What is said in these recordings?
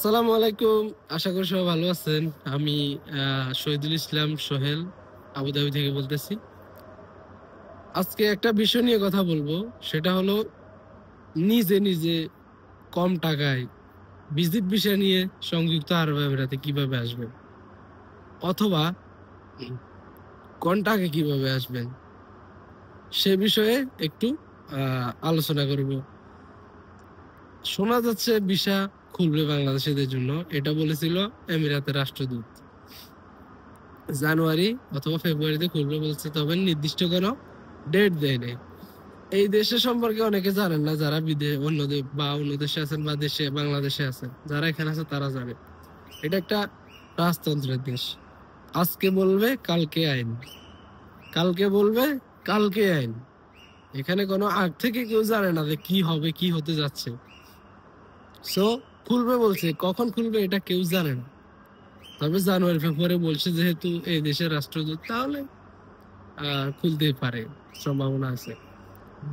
আসসালামু আলাইকুম। আশা করি সবাই ভালো আছেন। আমি শহীদুল ইসলাম সোহেল আবুধাবি থেকে বলতেছি। আজকে একটা বিষয় নিয়ে কথা বলবো, সেটা হলো নিজে নিজে কম টাকায় ভিজিট ভিসা নিয়ে সংযুক্ত আরব আমিরাতে কিভাবে আসবেন, অথবা কোন টাকা কিভাবে আসবেন সে বিষয়ে একটু আলোচনা করব। শোনা যাচ্ছে ভিসা খুলবে বাংলাদেশিদের জন্য, এটা বলেছিল আমিরাতের রাষ্ট্রদূত। জানুয়ারি অথবা ফেব্রুয়ারিতে খুলবে বলছে, তবে নির্দিষ্ট কোনো ডেট দেয় নাই। এই দেশের সম্পর্কে অনেকে জানেন না, যারা অন্য দেশে আছেন বা দেশে বাংলাদেশে আছেন, যারা এখানে আছে তারা জানে এটা একটা রাজতন্ত্রের দেশ। আজকে বলবে কালকে আইন, কালকে বলবে কালকে আইন। এখানে কোনো আগ থেকে কেউ জানে না যে কি হবে, কি হতে যাচ্ছে। সো খুলবে বলছে, কখন খুলবে এটা কেউ জানে না। তবে জানুয়ারি ফেব্রুয়ারি বলছে, যেহেতু এই দেশের রাষ্ট্রদূত, তাহলে খুলতেই পারে, সম্ভাবনা আছে।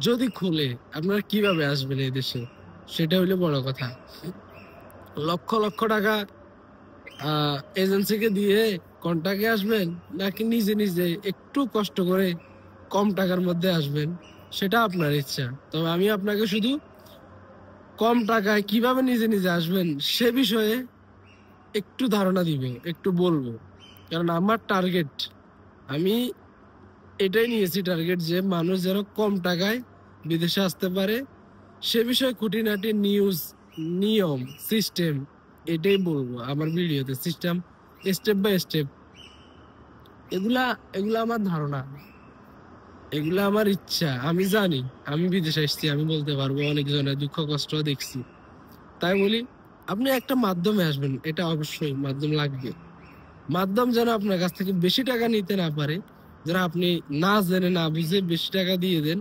যদি খুলে আপনারা কিভাবে আসবেন এই দেশে, সেটা হইলে বড় কথা। লক্ষ লক্ষ টাকা এজেন্সিকে দিয়ে কন্টাক্টে আসবেন, নাকি নিজে নিজে একটু কষ্ট করে কম টাকার মধ্যে আসবেন, সেটা আপনার ইচ্ছা। তবে আমি আপনাকে শুধু কম টাকায় কিভাবে নিজে নিজে আসবেন সে বিষয়ে একটু ধারণা দিব, একটু বলবো। কারণ আমার টার্গেট, আমি এটাই নিয়েছি টার্গেট, যে মানুষ যেন কম টাকায় বিদেশে আসতে পারে। সে বিষয়ে খুঁটিনাটি নিউজ, নিয়ম, সিস্টেম, এটাই বলবো আমার ভিডিওতে। সিস্টেম স্টেপ বাই স্টেপ, এগুলা এগুলা আমার ধারণা, এগুলা আমার ইচ্ছা। আমি জানি, আমি বিদেশে এসেছি, আমি বলতে পারবো অনেক জনের দুঃখ কষ্ট দেখছি। তাই বলি, আপনি একটা মাধ্যমে আসবেন, এটা অবশ্যই মাধ্যম লাগবে। মাধ্যম যেন আপনার কাছ থেকে বেশি টাকা নিতে না পারে, যেন আপনি না জেনে না বুঝে বেশি টাকা দিয়ে দেন।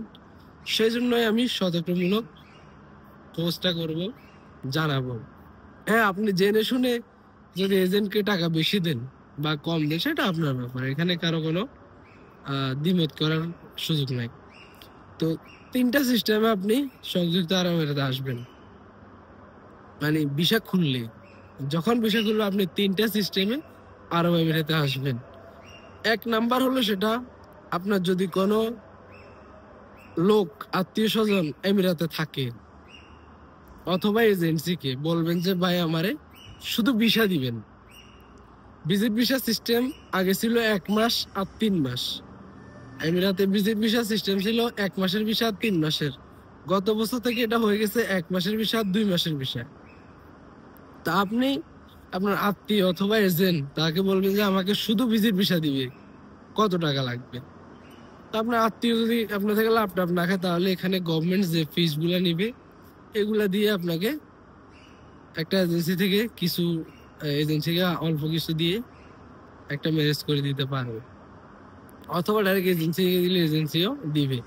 সেই জন্যই আমি সতর্কমূলক পোস্টটা করব, জানাবো। হ্যাঁ, আপনি জেনে শুনে যদি এজেন্টকে টাকা বেশি দেন বা কম দেন, সেটা আপনার ব্যাপার, এখানে কারো কোনো দ্বিমত করার সুযোগ নাই। তো 3টা সিস্টেমে আপনি সংযুক্ত আরব আমিরাতে আসবেন। মানে ভিসা খুললে, যখন ভিসা খুলবে, আপনি 3টা সিস্টেমে আরব আমিরাতে আসবেন। 1 নাম্বার হলো, সেটা আপনার যদি কোনো লোক, আত্মীয় স্বজন আমিরাতে থাকে, অথবা এজেন্সিকে বলবেন যে ভাই আমারে শুধু ভিসা দিবেন। ভিজিট ভিসা সিস্টেম আগে ছিল 1 মাস আর 3 মাস। আমিরাতে ভিজিট ভিসা সিস্টেম ছিল 1 মাসের ভিসা আর 3 মাসের। গত বছর থেকে এটা হয়ে গেছে 1 মাসের ভিসা আর 2 মাসের ভিসা। তা আপনি আপনার আত্মীয় অথবা এজেন্ট তাকে বলবেন যে আমাকে শুধু ভিজিট ভিসা দিবে, কত টাকা লাগবে। তা আপনার আত্মীয় যদি আপনার থেকে ল্যাপটপ না খায়, তাহলে এখানে গভর্নমেন্ট যে ফিস গুলা নিবে, এগুলা দিয়ে আপনাকে একটা এজেন্সি থেকে কিছু, এজেন্সিকে অল্প কিছু দিয়ে একটা ম্যানেজ করে দিতে পারবে। অথবা ডাইরেক্ট এজেন্সি দিলে এজেন্সিও দিবে,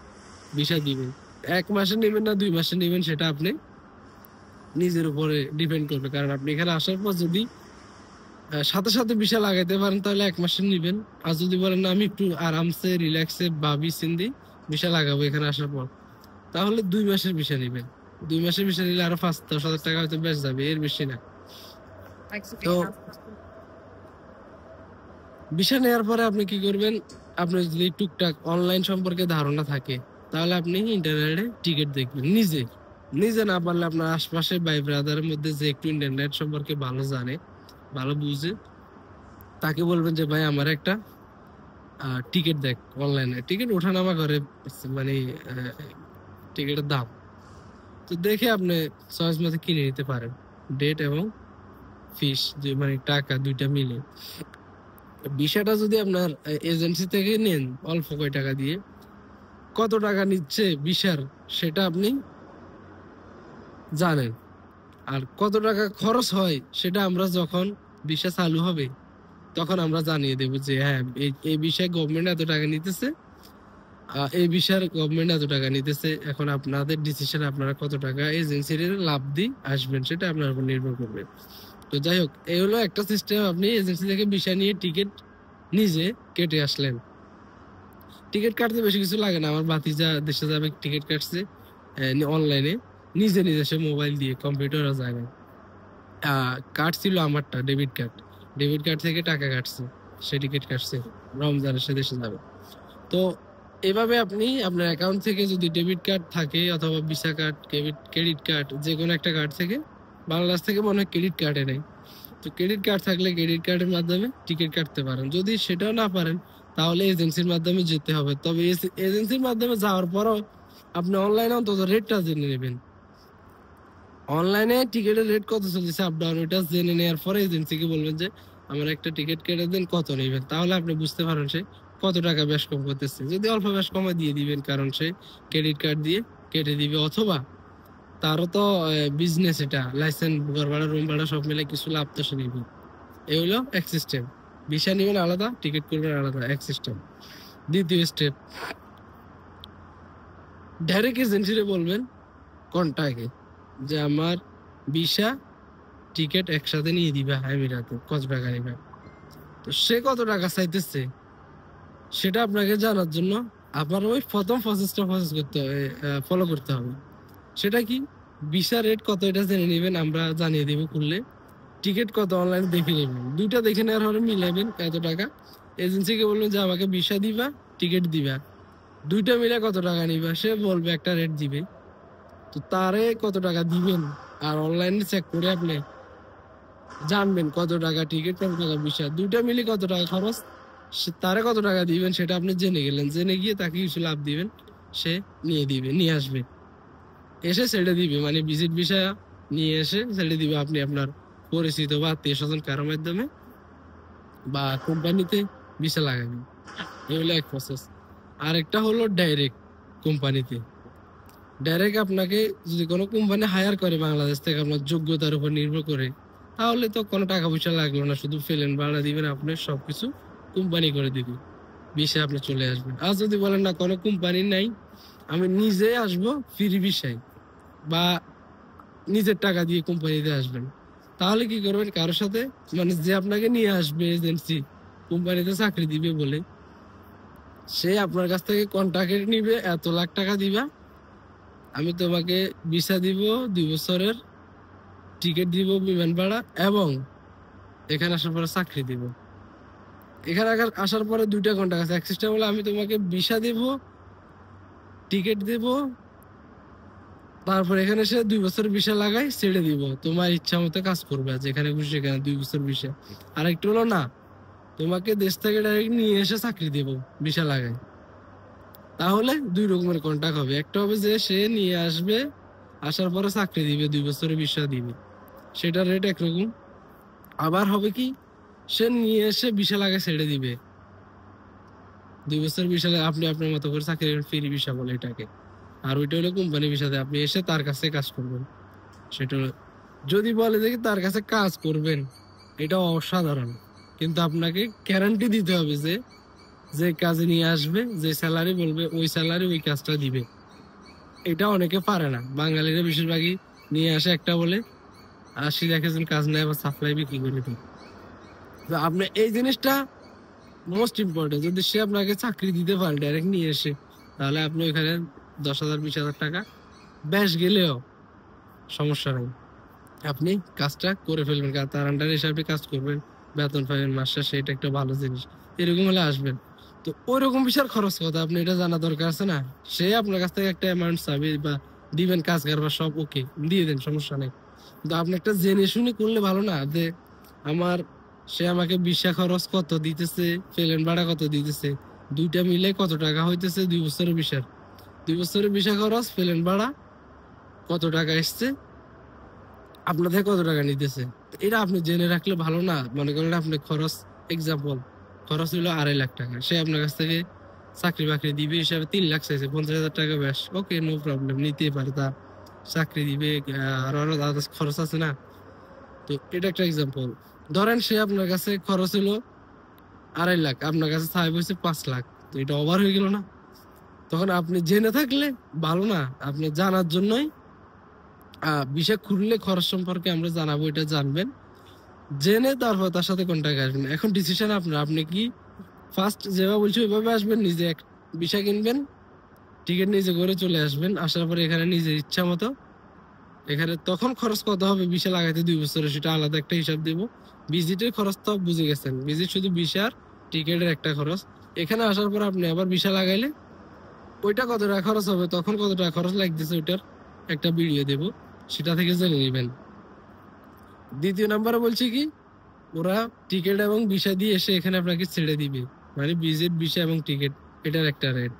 ভিসা দিবে। 1 মাসে নেবেন না 2 মাসে নেবেন, সেটা আপনি নিজের উপরে ডিপেন্ড করবে। কারণ আপনি এখানে আসার পর যদি সাথে সাথে ভিসা লাগাইতে পারেন, তাহলে 1 মাসে নিবেন। আর যদি বলেন না আমি একটু আরামসে রিল্যাক্সে ভাবি চিন্তি ভিসা লাগাবো এখানে আসার পর, তাহলে 2 মাসের ভিসা নিবেন। 2 মাসের ভিসা নিলে আরো 5-10 হাজার টাকা হয়তো বেশ যাবে, এর বেশি না। তো ভিসা নেওয়ার পরে আপনি কি করবেন, আপনার যদি টুকটাক অনলাইন সম্পর্কে ধারণা থাকে, তাহলে আপনি ইন্টারনেটে টিকিট দেখবেন। নিজে নিজে না পারলে আপনার আশপাশে ভাই ব্রাদারের মধ্যে যে একটু ইন্টারনেট সম্পর্কে ভালো জানে, ভালো বুঝে, তাকে বলবেন যে ভাই আমার একটা টিকিট দেখ, অনলাইনে টিকিট ওঠানামা করে, মানে টিকিটের দাম তো দেখে আপনি চয়েস মতো কিনে নিতে পারেন, ডেট এবং ফিস, মানে টাকা দুইটা মিলে। ভিসাটা যদি আপনার এজেন্সি থেকে নেন অল্প কয় টাকা দিয়ে, কত টাকা নিচ্ছে ভিসার সেটা আপনি জানেন। আর কত টাকা খরচ হয় সেটা আমরা যখন ভিসা চালু হবে তখন আমরা জানিয়ে দেবো, যে হ্যাঁ এই বিষয়ে গভর্নমেন্ট এত টাকা নিতেছে, এই বিষয়ের গভর্নমেন্ট এত টাকা নিতেছে। এখন আপনাদের ডিসিশন, আপনারা কত টাকা এজেন্সির লাভ দিয়ে আসবেন সেটা আপনার উপর নির্ভর করবে। তো যাই হোক, এই হলো একটা সিস্টেম। আপনি এজেন্সি থেকে ভিসা নিয়ে টিকিট নিজে কেটে আসলেন। টিকিট কাটতে বেশি কিছু লাগে না, আমার ভাতিজা দেশে যাবে, টিকিট কাটছে অনলাইনে, নিজে নিজে সে মোবাইল দিয়ে, কম্পিউটারও যায় না। কার্ড ছিল আমারটা, ডেবিট কার্ড থেকে টাকা কাটছে, সে টিকিট কাটছে, রমজানের সে দেশে যাবে। তো এভাবে আপনি আপনার অ্যাকাউন্ট থেকে যদি ডেবিট কার্ড থাকে অথবা ভিসা কার্ড, ক্রেডিট কার্ড, যে কোনো একটা কার্ড থেকে, বাংলাদেশ থেকে মনে হয় ক্রেডিট কার্ডে নেই, তো ক্রেডিট কার্ড থাকলে ক্রেডিট কার্ডের মাধ্যমে টিকিট কাটতে পারেন। যদি সেটাও না পারেন তাহলে এজেন্সির মাধ্যমে যেতে হবে। তবে এজেন্সির মাধ্যমে যাওয়ার পরও আপনি অনলাইনে অন্তত রেটটা জেনে নেবেন। অনলাইনে টিকিটের রেট কত চলছে আপ ডাউন, ওইটা জেনে নেওয়ার পরে এজেন্সিকে বলবেন যে আমার একটা টিকিট কেটে দেন, কত নেবেন। তাহলে আপনি বুঝতে পারেন সে কত টাকা বেশ কম করতেছে। যদি অল্প বেশ কমে দিয়ে দিবেন, কারণ সে ক্রেডিট কার্ড দিয়ে কেটে দিবে, অথবা তারও তো বিজনেস, এটা লাইসেন্স, ঘর ভাড়া, রুম ভাড়া সব মিলে কিছু লাভ তো সে নিবে। এই হলো এক সিস্টেম। ভিসা নিবেন আলাদা, টিকিট করবেন আলাদা, এক সিস্টেম। দ্বিতীয় স্টেপ, ডাইরেক্ট এজেন্সিরে বলবেন কন্টাক্টে যে আমার ভিসা টিকিট একসাথে নিয়ে দিবা আমিরাতে, কত টাকা নিবে। তো সে কত টাকা চাইতেছে সেটা আপনাকে জানার জন্য আপনার ওই প্রথম প্রসেসটা ফলো করতে হবে। সেটা কি, ভিসা রেট কত এটা জেনে নেবেন, আমরা জানিয়ে দিব খুললে। টিকিট কত অনলাইনে দেখে নেবেন, দুইটা দেখে নেওয়ার পরে মিলাবেন কত টাকা। এজেন্সিকে বলবেন যে আমাকে ভিসা দিবা, টিকিট দিবা, দুইটা মিলে কত টাকা নিবা, সে বলবে একটা রেট দিবে। তো তারে কত টাকা দিবেন আর অনলাইনে চেক করে আপনি জানবেন কত টাকা টিকিট, কত টাকা ভিসা, দুইটা মিলে কত টাকা খরচ, তারে কত টাকা দিবেন সেটা আপনি জেনে গেলেন। জেনে গিয়ে তাকে কিছু লাভ দিবেন, সে নিয়ে আসবে, এসে ছেড়ে দিবে, মানে ভিজিট ভিসা নিয়ে এসে ছেড়ে দিবে। আপনি আপনার পরিচিত বা আত্মীয় স্বজন কারোর মাধ্যমে বা কোম্পানিতে ভিসা লাগাবেন। এগুলো এক প্রসেস। আরেকটা হলো ডাইরেক্ট কোম্পানিতে। ডাইরেক্ট আপনাকে যদি কোনো কোম্পানি হায়ার করে বাংলাদেশ থেকে আপনার যোগ্যতার উপর নির্ভর করে, তাহলে তো কোনো টাকা পয়সা লাগলো না, শুধু ফেলেন ভাড়া দিবেন, আপনার সবকিছু কোম্পানি করে দিবে, ভিসা আপনি চলে আসবেন। আর যদি বলেন না কোনো কোম্পানি নাই, আমি নিজে আসবো ফ্রি ভিসায় বা নিজের টাকা দিয়ে কোম্পানিতে আসবেন, তাহলে কি করবেন, কারোর সাথে, মানে যে আপনাকে নিয়ে আসবে এজেন্সি কোম্পানিতে চাকরি দিবে বলে, সে আপনার কাছ থেকে কন্ট্রাক্ট নিবে, এত লাখ টাকা দিবা, আমি তোমাকে ভিসা দিব, 2 বছরের টিকিট দিব, বিমান ভাড়া, এবং এখানে আসার পরে চাকরি দিব। এখানে আসার পরে 2টা কন্ট্রাক্ট আছে। এক সিস্টেম হলো আমি তোমাকে ভিসা দিব, টিকিট দিব, তারপর এখানে এসে 2 বছর ভিসা লাগাই ছেড়ে দিব, তোমার ইচ্ছা মতো কাজ করবে, যেখানে খুশি সেখানে 2 বছর ভিসা। আর একটু হলো না, তোমাকে দেশ থেকে ডাইরেক্ট নিয়ে এসে চাকরি দিব ভিসা লাগাই। তাহলে 2 রকমের কন্ট্রাক্ট হবে। একটা হবে যে সে নিয়ে আসবে, আসার পরে চাকরি দিবে, 2 বছরের ভিসা দিবে, সেটার রেট একরকম। আবার হবে কি, সে নিয়ে এসে ভিসা লাগাই ছেড়ে দিবে, 2 বছর ভিসা আপনি আপনার মতো করে চাকরি, ফ্রি ভিসা বলে এটাকে। আর ওইটা হলো কোম্পানি ভিসাতে আপনি এসে তার কাছে কাজ করবেন। সেটা যদি বলে যে তার কাছে কাজ করবেন, এটা অসাধারণ, কিন্তু আপনাকে গ্যারান্টি দিতে হবে যে যে কাজে নিয়ে আসবে, যে স্যালারি বলবে ওই স্যালারি ওই কাজটা দিবে। এটা অনেকে পারে না, বাঙালিরা বেশিরভাগই নিয়ে আসে একটা বলে, 80 লাখ কাজ নেয় বা সাপ্লাই বিক্রি করে দেয়। তো আপনি এই জিনিসটা মোস্ট ইম্পর্টেন্ট, যদি সে আপনাকে চাকরি দিতে পারে ডাইরেক্ট নিয়ে এসে, তাহলে আপনি ওইখানে 10,000 20,000 টাকা বেশ গেলেও সমস্যা নেই, আপনি কাজটা করে ফেলবেন, কারণ তার আন্ডারে এসে আপনি কাজ করবেন, বেতন পাবেন মাস শেষে, এটা একটা ভালো জিনিস। এরকম হলে আসবেন। তো ওইরকম বিষয়ের খরচ কথা আপনি এটা জানা দরকার আছে না। সে আপনার কাছ থেকে একটা অ্যামাউন্ট চাবে বা দিবেন, কাজ কারবার সব ওকে দিয়ে দেন, সমস্যা নেই। কিন্তু আপনি একটা জেনে শুনে করলে ভালো না, যে আমার, সে আমাকে ভিসা খরচ কত দিতেছে, প্লেন ভাড়া কত দিতেছে, দুইটা মিলে কত টাকা হইতেছে, 2 বছরের ভিসার, 2 বছরের ভিসা খরচ, প্লেন ভাড়া কত টাকা এসছে, আপনার থেকে কত টাকা নিতেছে, এটা আপনি জেনে রাখলে ভালো না। মনে করেন আপনি খরচ, এক্সাম্পল খরচ হইলো 2.5 লাখ টাকা, সে আপনার কাছ থেকে চাকরি বাকরি দিবে হিসাবে 3 লাখ চাইছে, 50,000 টাকা বেশ, ওকে নো প্রবলেম, নিতেই পারে, তার চাকরি দিবে, আরো খরচ আছে না। তো এটা একটা এক্সাম্পল। ধরেন সে আপনার কাছে খরচ হলো 2.5 লাখ, আপনার কাছে চাইবে হচ্ছে 5 লাখ, তো এটা ওভার হয়ে গেল না। তখন আপনি জেনে থাকলে ভালো না, আপনি জানার জন্যই বিষয় খুললে খরচ সম্পর্কে আমরা জানাবো, এটা জানবেন, জেনে তারপর তার সাথে কন্ট্যাক্ট আসবেন। এখন ডিসিশন আপনার, আপনি কি ফার্স্ট যেভাবে বলছি ওইভাবে আসবেন, নিজে এক বিষয় কিনবেন, টিকিট নিজে করে চলে আসবেন, আসার পরে এখানে নিজের ইচ্ছা মতো এখানে তখন খরচ কত হবে ভিসা লাগাইতে 2 বছরে, সেটা আলাদা একটা হিসাব দেব। ভিজিটের খরচ তো বুঝে গেছেন, ভিজিট শুধু ভিসার টিকেটের একটা খরচ। এখানে আসার পর আপনি আবার ভিসা লাগাইলে ওইটা কত টাকা খরচ হবে, তখন কত টাকা খরচ লাগতেছে ওইটার একটা ভিডিও দেব, সেটা থেকে জেনে নেবেন। দ্বিতীয় নাম্বারে বলছি কি, ওরা টিকিট এবং ভিসা দিয়ে এসে এখানে আপনাকে ছেড়ে দিবে, মানে ভিজিট ভিসা এবং টিকিট এটার একটা রেট।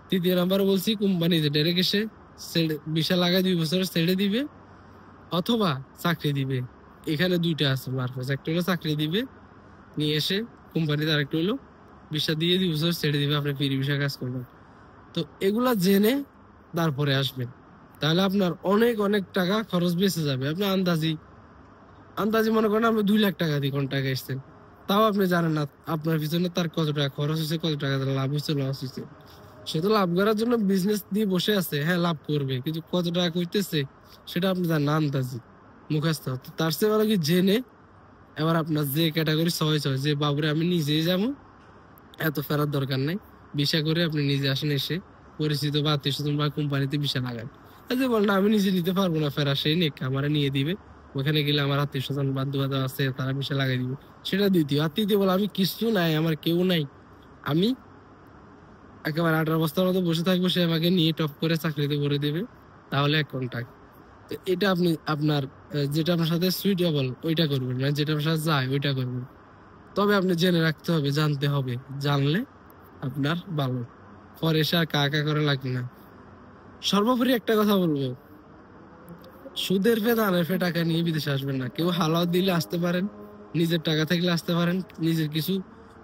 তৃতীয় নাম্বারে বলছি কোম্পানিতে ডাইরেক্ট এসে ভিসা লাগাই 2 বছর ছেড়ে দিবে, অথবা চাকরি দিবে। এখানে দুইটা আছে পারপাস, একটা হলো চাকরি দিবে নিয়ে এসে কোম্পানিতে, আরেকটা হলো ভিসা দিয়ে 2 বছর ছেড়ে দিবে, আপনি ফ্রি ভিসা কাজ করবেন। তো এগুলা জেনে তারপরে আসবেন, তাহলে আপনার অনেক অনেক টাকা খরচ বেঁচে যাবে। আপনি আন্দাজি মনে করেন আপনি 2 লাখ টাকা দিয়ে কন্ট্রাক্টে এসছেন, তাও আপনি জানেন না আপনার পিছনে তার কত টাকা খরচ হয়েছে, কত টাকা তার লাভ হয়েছে, লস হয়েছে। সে তো লাভ করার জন্য বিজনেস দিয়ে বসে আছে, হ্যাঁ লাভ করবে, কিন্তু কত টাকা করতেছে সেটা আপনি জানেন না, আন্দাজি মুখস্থ। তো তার চেয়ে ভালো কি জেনে এবার আপনার যে ক্যাটাগরি চয়েস হয়, যে বাবুরে আমি নিজেই যাবো, এত ফেরার দরকার নাই, ভিসা করে আপনি নিজে আসেন, এসে পরিচিত বা আত্মীয় স্বজন বা কোম্পানিতে ভিসা লাগান। আর যে বলেন আমি নিজে নিতে পারবো না ফেরা, সেই নেক আমার নিয়ে দিবে, ওখানে গেলে আমার আত্মীয় স্বজন বান্ধব আছে তারা ভিসা লাগাই দিবে, সেটা দ্বিতীয়। আর তৃতীয় বলে আমি কিছু নাই, আমার কেউ নাই, আমি একেবারে 18 বস্তার মতো বসে থাকবো, সে আমাকে নিয়ে টপ করে চাকরিতে ভরে দেবে, তাহলে 1 কন্টাক্ট। তো এটা আপনি আপনার যেটা আপনার সাথে সুইটেবল ওইটা করবেন, মানে যেটা আপনার সাথে যায় ওইটা করবেন। তবে আপনি জেনে রাখতে হবে, জানতে হবে, জানলে আপনার ভালো, পরে এসে আর কাকা করে লাগবে না। সর্বোপরি একটা কথা বলবো, সুদের ফে ধানের ফে টাকা নিয়ে বিদেশে আসবেন না। কেউ হালাও দিলে আসতে পারেন, নিজের টাকা থাকলে আসতে পারেন, নিজের কিছু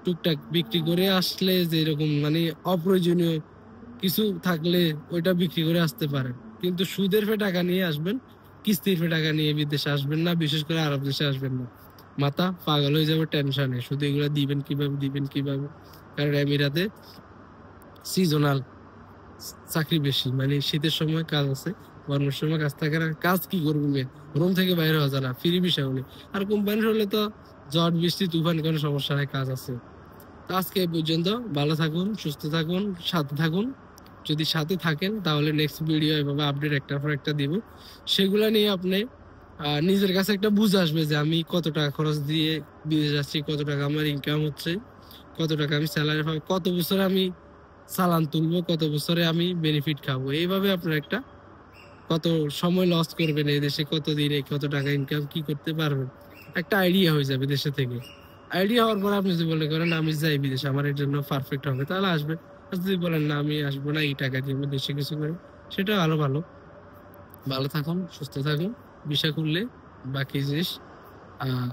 টুকটাক বিক্রি করে আসলে, যে এরকম মানে অপ্রয়োজনীয় কিছু থাকলে ওইটা বিক্রি করে আসতে পারেন, কিন্তু সুদের ফে টাকা নিয়ে আসবেন, কিস্তির ফে টাকা নিয়ে বিদেশে আসবেন না, বিশেষ করে আরব দেশে আসবেন না। মাথা পাগল হয়ে যাবে টেনশনে, শুধু এগুলো দিবেন কিভাবে। কারণ আমিরাতে সিজনাল চাকরি বেশি, মানে শীতের সময় কাজ আছে, গরমের সময় কাজ থাকে না। কাজ কি করবেন, রুম থেকে বাইরে হওয়া যায় না, ফ্রি বিষয় হলে। আর কোম্পানির হলে তো ঝড় বৃষ্টি তুফান কোনো সমস্যা নাই, কাজ আছে। তো আজকে এই পর্যন্ত, ভালো থাকুন, সুস্থ থাকুন, সাথে থাকুন। যদি সাথে থাকেন তাহলে নেক্সট ভিডিও এভাবে আপডেট একটার পর একটা দিব, সেগুলো নিয়ে আপনি নিজের কাছে একটা বুঝ আসবে যে আমি কত টাকা খরচ দিয়ে বিদেশ যাচ্ছি, কত টাকা আমার ইনকাম হচ্ছে, কত টাকা আমি স্যালারি পাবো, কত বছরে আমি চালান তুলবো, কত বছরে আমি বেনিফিট খাবো। এইভাবে আপনার একটা কত সময় লস করবেন এই দেশে, কত দিনে কত টাকা ইনকাম কি করতে পারবেন, একটা আইডিয়া হয়ে যাবে দেশে থেকে। আইডিয়া হওয়ার পর আপনি যদি মনে করেন আমি যাই বিদেশে, আমার এর জন্য পারফেক্ট হবে, তাহলে আসবেন। আর যদি বলেন না আমি আসবো না, এই টাকা দিয়ে আমি দেশে কিছু করি, সেটা আরো ভালো। ভালো থাকুন, সুস্থ থাকুন। ভিসা করলে বাকি জিনিস আহ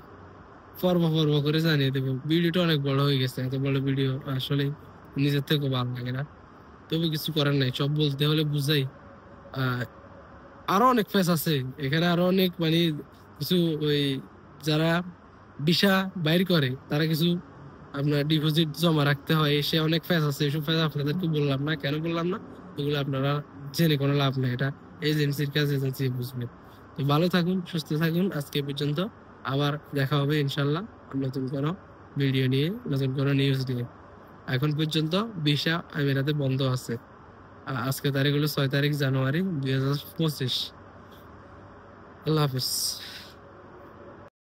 পর্ব পর্ব করে জানিয়ে দেবো। ভিডিওটা অনেক বড় হয়ে গেছে, এত বড় ভিডিও আসলে নিজের থেকেও ভালো লাগে না, তবে কিছু করার নাই, সব বলতে হলে বুঝাই। আহ আরো অনেক ফেস আছে এখানে, আরো অনেক মানে কিছু ওই যারা ভিসা বাইর করে তারা কিছু আপনার ডিপোজিট জমা রাখতে হয়, সে অনেক ফেস আছে, এসব ফেস আপনাদেরকে বললাম না, কেন বললাম না, এগুলো আপনারা জেনে কোনো লাভ নেই, এটা এজেন্সির কাজ, এজেন্সি বুঝবে। তো ভালো থাকুন, সুস্থ থাকুন, আজকে পর্যন্ত। আবার দেখা হবে ইনশাল্লাহ নতুন কোনো ভিডিও নিয়ে, নতুন কোনো নিউজ নিয়ে। এখন পর্যন্ত ভিসা আমিরাতে বন্ধ আছে। আজকে তারিখ হলো 6 তারিখ জানুয়ারি 2025। আল্লাহ হাফিজ।